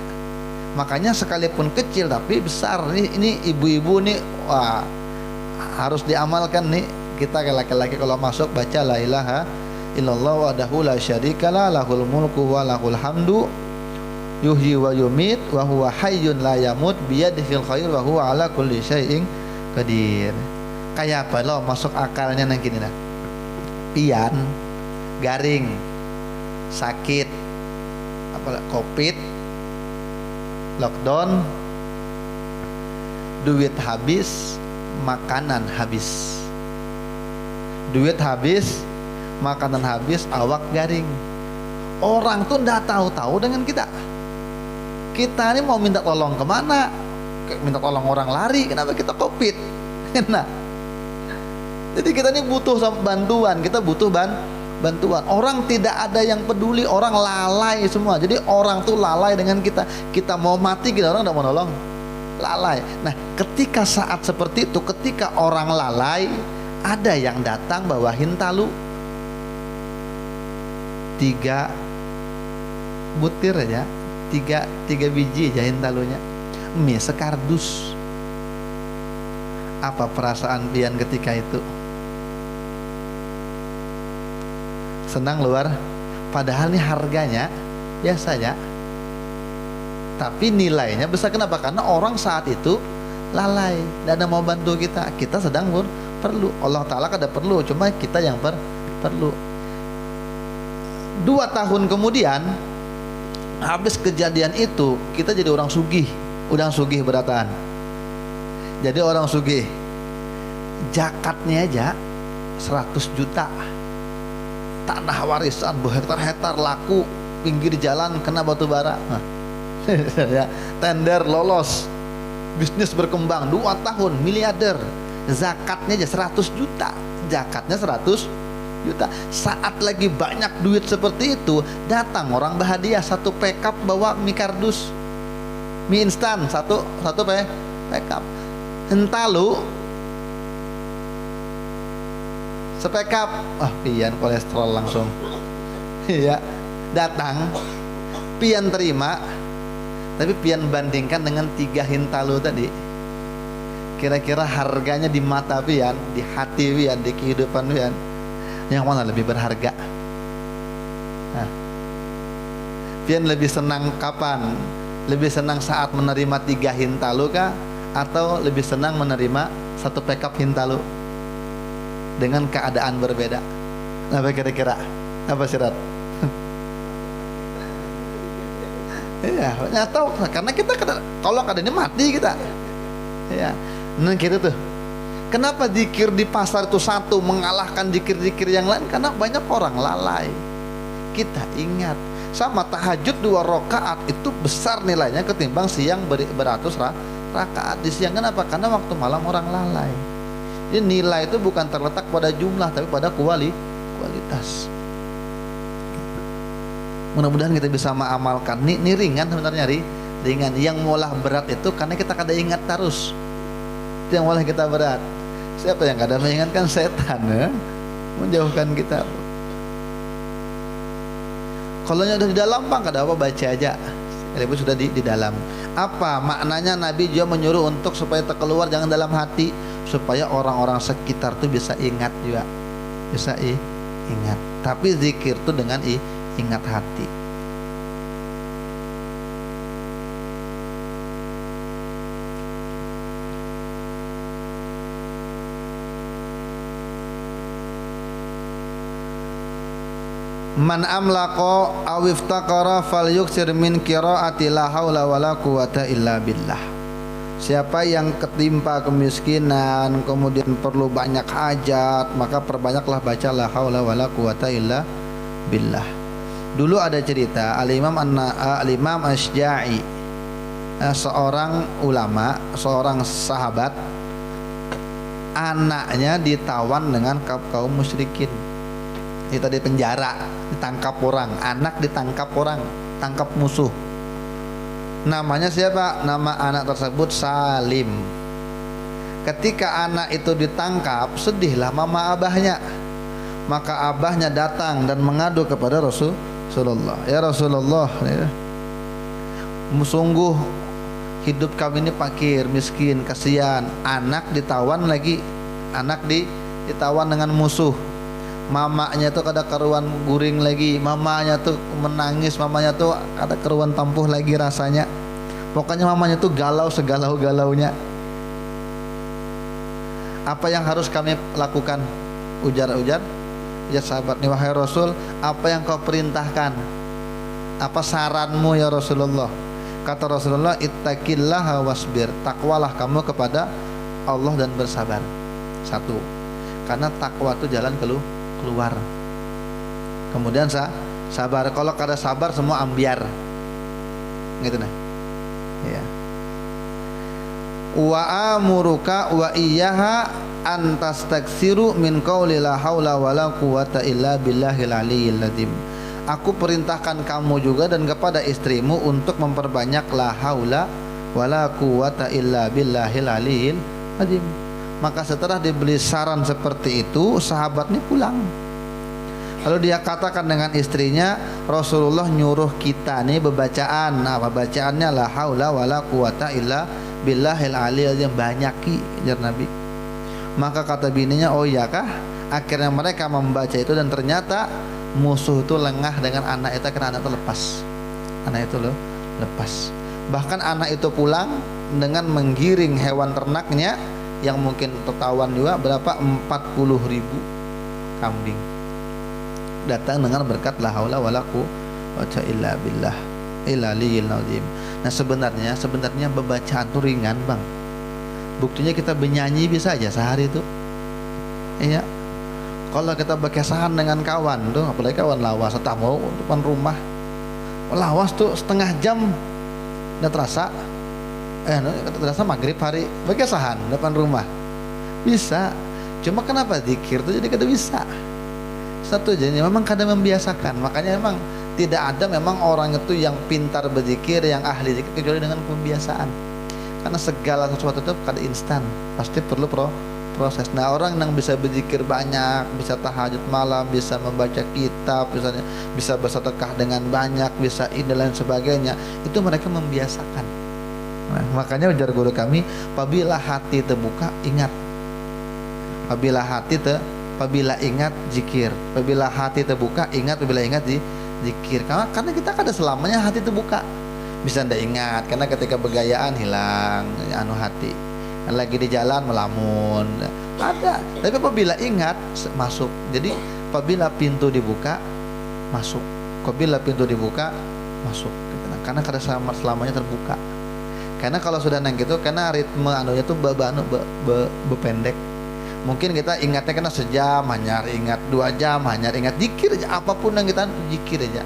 Makanya sekalipun kecil tapi besar. Ini ibu-ibu nih, wah, harus diamalkan nih. Kita laki-laki kalau masuk baca la ilaha illallah wahdahu la syarikalah lahul mulku wa lahul hamdu yuhyi wa yumit wa huwa hayyun la yamut biyadihil khair wa huwa ala kulli syai'in qadir. Kayak apa lo masuk akalnya nang gini nah. Pian, garing, sakit, covid, lockdown, duit habis, makanan habis. Duit habis, makanan habis, awak garing. Orang tuh ndak tahu-tahu dengan kita. Kita ini mau minta tolong kemana? Minta tolong orang lari, kenapa kita covid? Nah, jadi kita ini butuh bantuan, kita butuh bantuan. Orang tidak ada yang peduli, orang lalai semua. Jadi orang tuh lalai dengan kita. Kita mau mati, kita orang tidak mau nolong, lalai. Nah, ketika saat seperti itu, ketika orang lalai, ada yang datang bawahin talu 3 butir aja, 3 biji jahin talunya, mie sekardus. Apa perasaan pian ketika itu? Senang luar. Padahal nih harganya biasanya, tapi nilainya besar. Kenapa? Karena orang saat itu lalai, tidak ada mau bantu kita. Kita sedang perlu. Allah Ta'ala kada perlu, cuma kita yang perlu. 2 tahun kemudian habis kejadian itu, kita jadi orang sugih. Udah sugih beratan. Jadi orang sugih, zakatnya aja 100 juta. Tanah warisan berhektar-hektar laku, pinggir jalan kena batu bara. Nah, ya, tender lolos, bisnis berkembang 2 tahun, miliarder. Zakatnya aja 100 juta. Zakatnya 100 juta. Saat lagi banyak duit seperti itu, datang orang berhadiah 1 pickup bawa mie kardus, mie instan, satu pickup. Entah lu sepekap, pian kolesterol langsung. Iya, datang pian terima, tapi pian bandingkan dengan 3 hintalu tadi, kira-kira harganya di mata pian, di hati pian, di kehidupan pian, yang mana lebih berharga? Nah, pian lebih senang kapan? Lebih senang saat menerima 3 hintalu kah? Atau lebih senang menerima 1 pekap hintalu dengan keadaan berbeda? Apa kira-kira? Apa Sirat? Iya, nyata karena kita kalau keadaannya mati kita. Ya, nah gitu tuh. Kenapa zikir di pasar itu satu mengalahkan zikir-zikir yang lain? Karena banyak orang lalai. Kita ingat, sama tahajud 2 rakaat itu besar nilainya ketimbang siang beratus rakaat di siang. Kenapa? Karena waktu malam orang lalai. Jadi nilai itu bukan terletak pada jumlah, tapi pada kualitas. Mudah-mudahan kita bisa mengamalkan. Ini ringan sebenarnya, ringan. Yang malah berat itu karena kita kada ingat terus. Itu yang malah kita berat. Siapa yang kada mengingatkan? Setan ya? Menjauhkan kita. Kalau udah di dalam bang, kada apa, baca aja. Itu sudah di dalam. Apa maknanya? Nabi juga menyuruh untuk supaya terkeluar jangan dalam hati, supaya orang-orang sekitar tuh bisa ingat juga, bisa ingat. Tapi zikir tuh dengan ingat hati. Man amlaqo aw iftaqara falyuksir min qiraati la haula wala quwata illa billah. Siapa yang ketimpa kemiskinan kemudian perlu banyak hajat, maka perbanyaklah baca la haula wala quwata illa billah. Dulu ada cerita Al-Imam Asy-Syafi'i, seorang ulama, seorang sahabat, anaknya ditawan dengan kaum musyrikin. Kita di penjara, ditangkap orang, anak ditangkap orang, tangkap musuh. Namanya siapa? Nama anak tersebut Salim. Ketika anak itu ditangkap, sedihlah mama abahnya. Maka abahnya datang dan mengadu kepada Rasulullah. Ya Rasulullah, ya, sungguh hidup kami ini fakir, miskin, kasihan. Anak ditawan lagi, anak ditawan dengan musuh. Mamanya tuh kada keruan guring lagi, mamanya tuh menangis, mamanya tuh kada keruan tampuh lagi rasanya. Pokoknya mamanya tuh galau segalau-galaunya. Apa yang harus kami lakukan? Ujar sahabat nih, wahai Rasul, apa yang kau perintahkan? Apa saranmu ya Rasulullah? Kata Rasulullah, ittaqillaha wasbir, takwalah kamu kepada Allah dan bersabar. Satu, karena takwa itu jalan keluar. Kemudian sabar. Kalau kada sabar semua ambiar. Gitu nah. Ya. Wa amuruka wa iyyaha antastaksiru min qauli la haula wala quwata illa billahil aliyyil azim. Aku perintahkan kamu juga dan kepada istrimu untuk memperbanyak la haula wala quwata illa billahil aliyyil azim. Maka setelah diberi saran seperti itu, sahabatnya pulang. Lalu dia katakan dengan istrinya, Rasulullah nyuruh kita nih bebacaan. Apa bacaannya? La haula wala quwata illa billahil aliyyil azim. Banyaki, jar Nabi. Maka kata bininya, oh iya kah? Akhirnya mereka membaca itu dan ternyata musuh itu lengah dengan anak itu karena anak itu lepas. Anak itu lepas. Bahkan anak itu pulang dengan menggiring hewan ternaknya yang mungkin tertawan juga berapa, 40.000 kambing, datang dengan berkat la haula wala quwwata illa billah illa liyil azim. Nah sebenarnya bacaan itu ringan bang. Buktinya kita bernyanyi bisa aja sehari itu. Iya. Kalau kita berkesahan dengan kawan tuh, apalagi kawan lawas, atau mau depan rumah, lawas tuh setengah jam udah terasa. Terasa maghrib hari berkesahan depan rumah bisa. Cuma kenapa zikir tuh jadi kada bisa. Satu jadi memang kada membiasakan. Makanya memang tidak ada memang orang itu yang pintar berzikir, yang ahli zikir kecuali dengan pembiasaan. Karena segala sesuatu itu kada instan, pasti perlu proses. Nah, orang yang bisa berzikir banyak, bisa tahajud malam, bisa membaca kitab, bisa bersedekah dengan banyak, bisa ini dan lain sebagainya, itu mereka membiasakan. Nah, makanya ujar guru kami, apabila hati terbuka, ingat. Apabila ingat zikir. Apabila hati terbuka, ingat. Apabila ingat zikir. Karena kita kan ada selamanya hati terbuka. Bisa ndak ingat, karena ketika begayaan hilang hati. Lagi di jalan melamun, ada. Tapi apabila ingat, masuk. Jadi apabila pintu dibuka, masuk. Apabila pintu dibuka, masuk. Karena selamanya terbuka. Karena kalau sudah nang gitu, karena ritme anunya tuh bependek. Mungkin kita ingatnya kena sejam hanya ingat, 2 jam hanya ingat, zikir aja, apapun yang kita zikir aja.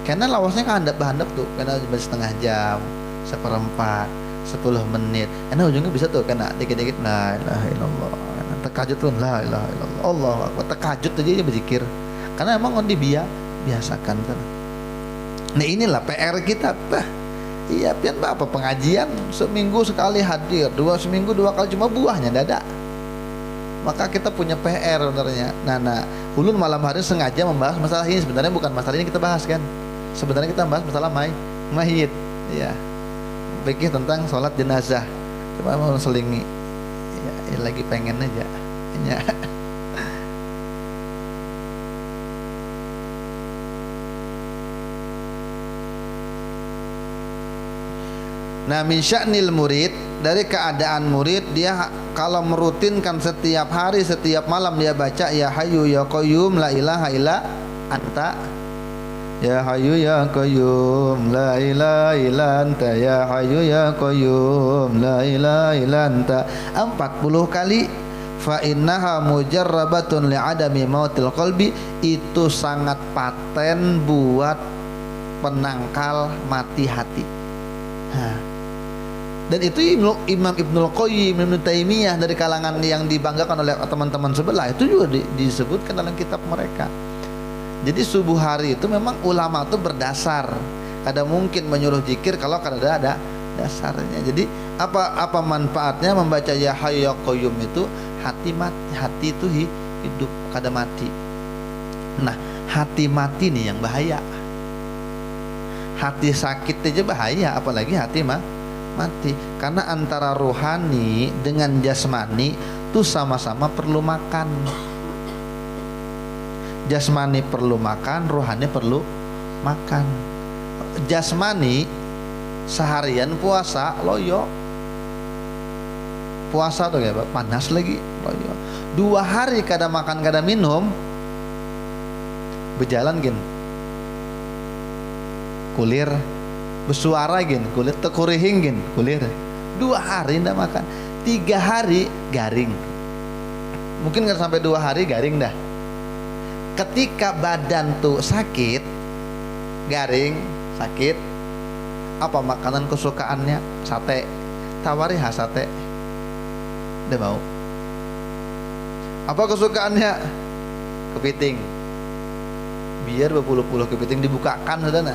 Karena lawasnya kan handap tuh, karena setengah jam, 1/4, 10 menit. Karena ujungnya bisa tuh kena dikit-dikit la ilaha illallah. Terkajut tuh la ilaha illallah. Allahu akbar. Terkajut aja berzikir. Karena emang biasakan kan. Nah, inilah PR kita. Iya, pian apa pengajian seminggu sekali hadir, seminggu 2 kali, cuma buahnya dada. Maka kita punya PR sebenarnya. Nah, ulun malam hari sengaja membahas masalah ini. Sebenarnya bukan masalah ini kita bahas kan. Sebenarnya kita bahas masalah mayit. Ya. Fikih tentang sholat jenazah. Cuma mau selingi. Ya, lagi pengen aja. Ya. Nah, min sya'nil murid, dari keadaan murid, dia kalau merutinkan setiap hari, setiap malam dia baca ya hayyu ya qayyum la ilaha illa anta, ya hayyu ya qayyum la ilaha illa anta, ya hayyu ya qayyum la ilaha illa anta 40 kali. Fa innaha mujarrabatun li'adami mautil qalbi, itu sangat paten buat penangkal mati hati. Dan itu Imam Ibnul Qayyim, Ibnu Taimiyah, dari kalangan yang dibanggakan oleh teman-teman sebelah, itu juga disebutkan dalam kitab mereka. Jadi subuh hari itu memang ulama itu berdasar, kada mungkin menyuruh zikir kalau kada ada dasarnya. Jadi apa manfaatnya membaca ya hayyu ya qayyum itu? Hati itu hidup, kada mati. Nah, hati mati nih yang bahaya. Hati sakit aja bahaya, apalagi hati mati. Karena antara rohani dengan jasmani itu sama-sama perlu makan. Jasmani perlu makan, rohani perlu makan. Jasmani seharian puasa loyo, puasa tuh ya, panas lagi loyo. 2 hari kada makan kada minum, berjalan gin kulir, bersuara gin kulit, tekurihing gin kulir. 2 hari ndak makan, 3 hari garing. Mungkin nggak sampai 2 hari garing dah. Ketika badan tuh sakit, garing, sakit, apa makanan kesukaannya? Sate. Tawari sate. Dia mau. Apa kesukaannya? Kepiting. Biar berpuluh-puluh kepiting dibukakan, saudara.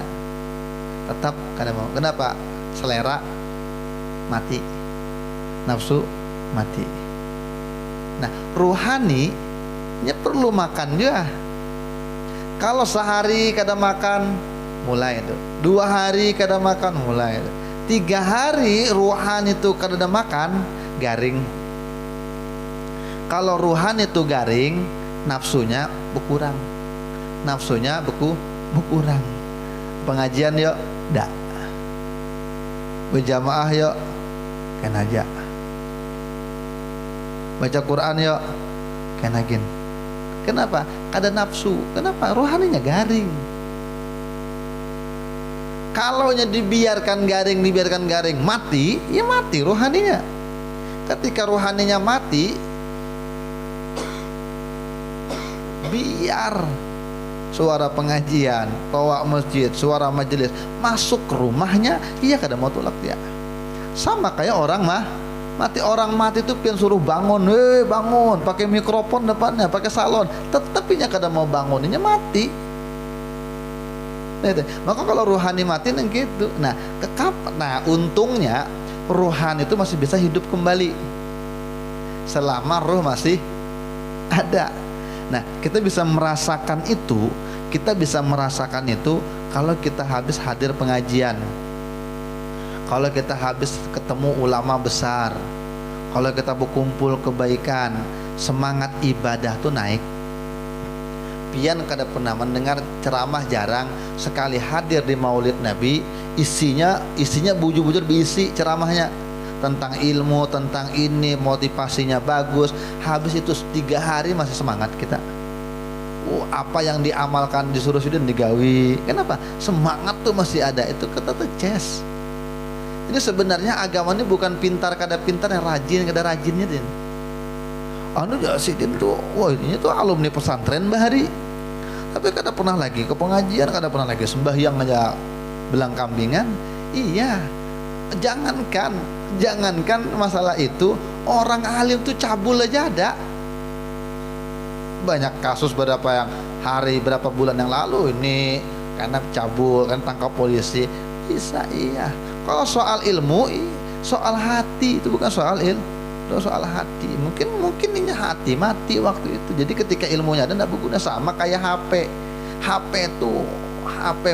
Tetap kada mau. Kenapa? Selera mati, nafsu mati. Nah, ruhani nya perlu makan juga. Kalau sehari kada makan, mulai itu. 2 hari kada makan, mulai itu. 3 hari ruhani itu kada ada makan, garing. Kalau ruhani itu garing, nafsunya berkurang. Nafsunya berkurang. Pengajian yuk, dak. Berjamaah yuk, kan aja. Baca Quran yuk, kan agin. Kenapa? Kada nafsu. Kenapa? Rohaninya garing. Kalau dibiarkan garing, mati, ya mati rohaninya. Ketika rohaninya mati, biar suara pengajian, toa masjid, suara majelis masuk ke rumahnya, iya kada mau tolak dia. Sama kayak orang mati. Orang mati itu pian suruh bangun, bangun, pakai mikrofon depannya, pakai salon, tetapinya kada mau bangun, ini mati. Maka kalau rohani mati neng gitu. Nah, untungnya rohani itu masih bisa hidup kembali. selama ruh masih ada. Nah, kita bisa merasakan itu, kalau kita habis hadir pengajian, kalau kita habis ketemu ulama besar, kalau kita berkumpul kebaikan, semangat ibadah tuh naik. Pian kada pernah mendengar ceramah, jarang sekali hadir di Maulid Nabi, isinya bujur-bujur berisi ceramahnya tentang ilmu, tentang ini, motivasinya bagus. Habis itu 3 hari masih semangat kita. Apa yang diamalkan disuruh sudah digawi. Kenapa? Semangat tuh masih ada. Itu kata tuh ces. Ini sebenarnya agama ini bukan pintar kada pintar, yang rajin kada rajinnya din. Anu ya sidin tuh, wah ini tuh alumni pesantren bahari. Tapi kada pernah lagi ke pengajian, kada pernah lagi sembahyang aja belang kambingan. Iya. Jangankan masalah itu, orang alim tuh cabul aja ada. Banyak kasus berapa bulan yang lalu ini karena cabul, kan tangkap polisi. Bisa iya. Kalau soal ilmu, soal hati, itu bukan soal ilmu, soal hati. Mungkin ini hati mati waktu itu. Jadi ketika ilmunya ada tidak berguna, sama kayak HP. HP tuh HP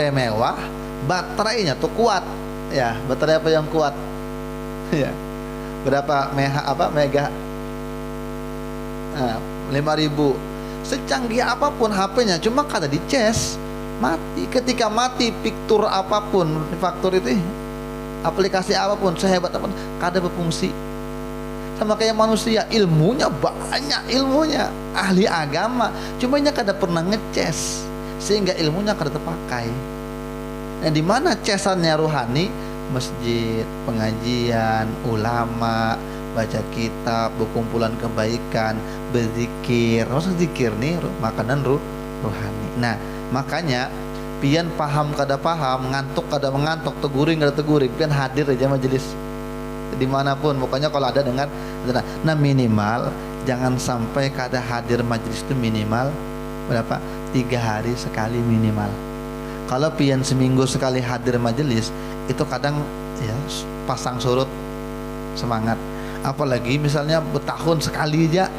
mewah, baterainya tuh kuat. Ya, baterai apa yang kuat? Ya. Berapa mega? 5.000. Secanggih apapun HP-nya, cuma kada dicas, mati. Ketika mati, picture apapun, faktor itu, aplikasi apapun, sehebat apapun, kada berfungsi. Sama kayak manusia, ilmunya banyak, ahli agama, cuma nya kada pernah ngecas, sehingga ilmunya kada terpakai. Nah, di mana cesannya rohani? Masjid, pengajian, ulama, baca kitab, berkumpulan kebaikan, berzikir. Maksud zikir nih makanan rohani. Nah, makanya pian paham kada paham, ngantuk kada mengantuk, teguring kada teguring, pian hadir aja majelis dimanapun. Pokoknya kalau ada dengar. Nah, minimal jangan sampai kada hadir majelis itu minimal berapa? 3 hari sekali minimal. Kalau pian seminggu sekali hadir majelis, itu kadang ya pasang surut semangat. Apalagi misalnya bertahun sekali aja.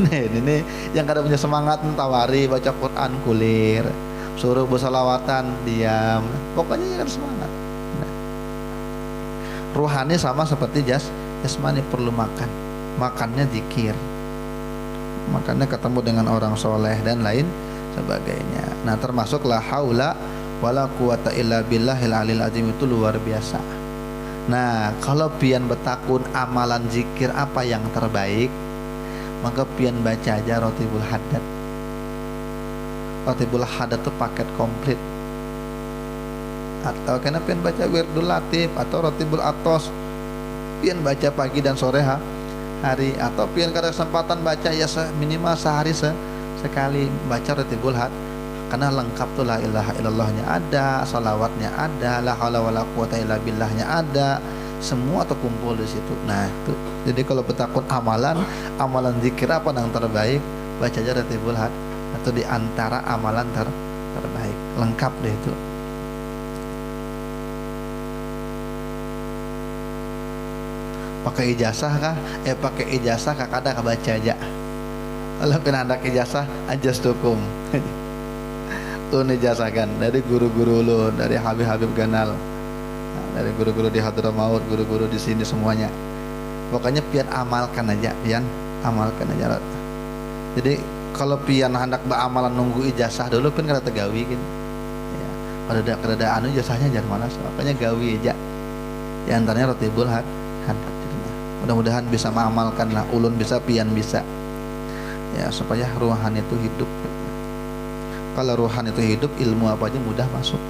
Nah, ini yang kada punya semangat, tawari baca Quran kulir, suruh bersalawatan diam. Pokoknya jangan semangat. Nah, ruhani sama seperti jasmani, perlu makan. Makannya zikir. Makannya ketemu dengan orang soleh dan lain sebagainya. Nah, termasuk la haula wala quwata illa billahil alil azim, itu luar biasa. Nah, kalau pian bertakun amalan zikir apa yang terbaik, maka pian baca aja Rotibul Haddad. Rotibul Haddad itu paket komplit. Atau kena pian baca Wirdul Latif atau Rotibul Atos, pian baca pagi dan sore hari. Atau pian kada kesempatan baca ya minimal sehari sekali baca Rotibul Haddad, karena lengkap tuh la ilaha illallahnya ada, salawatnya ada, la haula wala quwata illa billahnya ada, semua terkumpul di situ. Nah, itu. Jadi kalau bertakun amalan zikir apa yang terbaik, baca aja Rotibul Haddad, atau di antara amalan terbaik. Lengkap deh itu. Pakai ijazah kah? Pakai ijazah kah kada kebaca aja. Kalau pernah ada ijazah aja tukum. Lu ijazahkan dari guru-guru lu, dari Habib Ganal, dari guru-guru di Hadramaut, guru-guru di sini semuanya. Pokoknya pian amalkan aja. Jadi kalau pian hendak beramalan nunggu ijazah dulu, pian kada tegawi kan. Ya, pada anu ijazahnya jangan malas. Makanya gawi aja. Di antaranya Rotibul Haddad. Mudah-mudahan bisa mengamalkan lah, ulun bisa, pian bisa. Ya, supaya ruhan itu hidup. Kalau ruhan itu hidup, ilmu apa aja mudah masuk.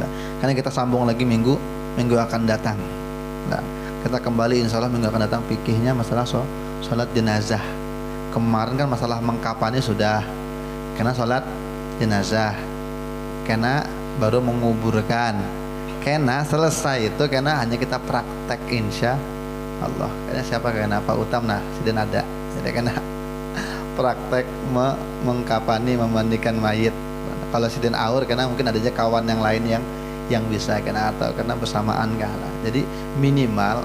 Nah, karena kita sambung lagi minggu akan datang. Nah, kita kembali insya Allah minggu akan datang fikihnya masalah sholat jenazah. Kemarin kan masalah mengkapani sudah, karena sholat jenazah, karena baru menguburkan, karena selesai itu, karena hanya kita praktek insya Allah. Karena siapa? Karena Pak Utam, nah sidin ada. Jadi karena praktek mengkapani, memandikan mayit. Kalau sidin aur, karena mungkin ada aja kawan yang lain yang bisa, karena atau karena bersamaan kalah. Jadi minimal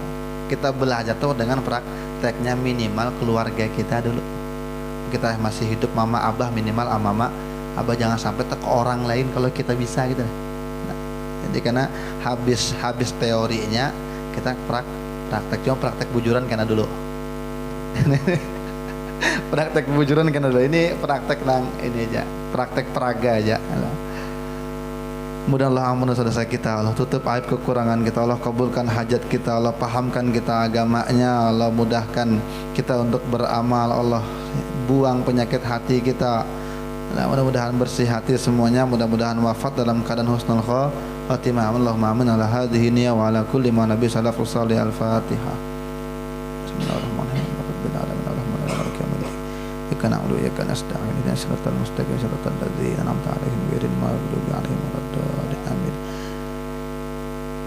kita belajar tuh dengan prakteknya minimal keluarga kita dulu. Kita masih hidup mama abah, minimal mama abah jangan sampai ke orang lain kalau kita bisa gitu. Nah, jadi karena habis teorinya kita praktek bujuran karena dulu. Praktek bujuran karena dulu. Ini praktek ini aja, praktek peraga aja. Mudah Allah ampun dosa-dosa kita, Allah tutup aib kekurangan kita, Allah kabulkan hajat kita, Allah pahamkan kita agamanya, Allah mudahkan kita untuk beramal, Allah buang penyakit hati kita. Mudah-mudahan bersih hati semuanya, mudah-mudahan wafat dalam keadaan husnul khatimah. Allahumma amin ala hadhihi niyya wa ala kulli ma nabi sallallahu alaihi wasallam. Al-Fatihah. Bismillahirrahmanirrahim. Rabbil alamin arrahmanir rahim. Iyyaka na'budu wa iyyaka nasta'in. Ihdinas siratal mustaqim siratal ladzina an'amta 'alaihim ghairil maghdubi 'alaihim waladdallin. Amin.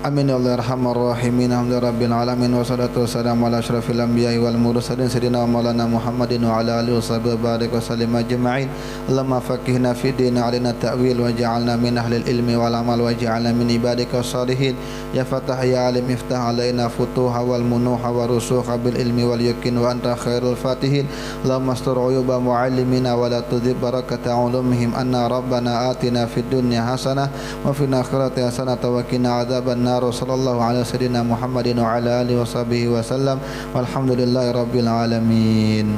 Amin ya Allah arhamar rahimin. Alhamdulillahi rabbil alamin wassalatu wassalamu ala asyrafil anbiya'i wal mursalin sayyidina maulana Muhammadin wa ala alihi washabihi barik wa sallim ajma'in. Allahumma faqihna fid din 'alina ta'wil waj'alna min ahlil ilmi wal amal waj'alna min ibadika shalihin. Ya Fatah ya Alim iftah alaina futuha wal munuha wa rusukha bil ilmi wal yakin wa anta khairul fatihin. Allahumma astur uyuba muallimina wa la tudhib barakata ulumihim anna rabbana atina fid dunya hasanah wa fil akhirati hasanah wa qina adzaban Sallallahu alaihi wasallam Muhammadin wa ala alihi wa sahbihi wa sallam walhamdulillahi rabbil alamin.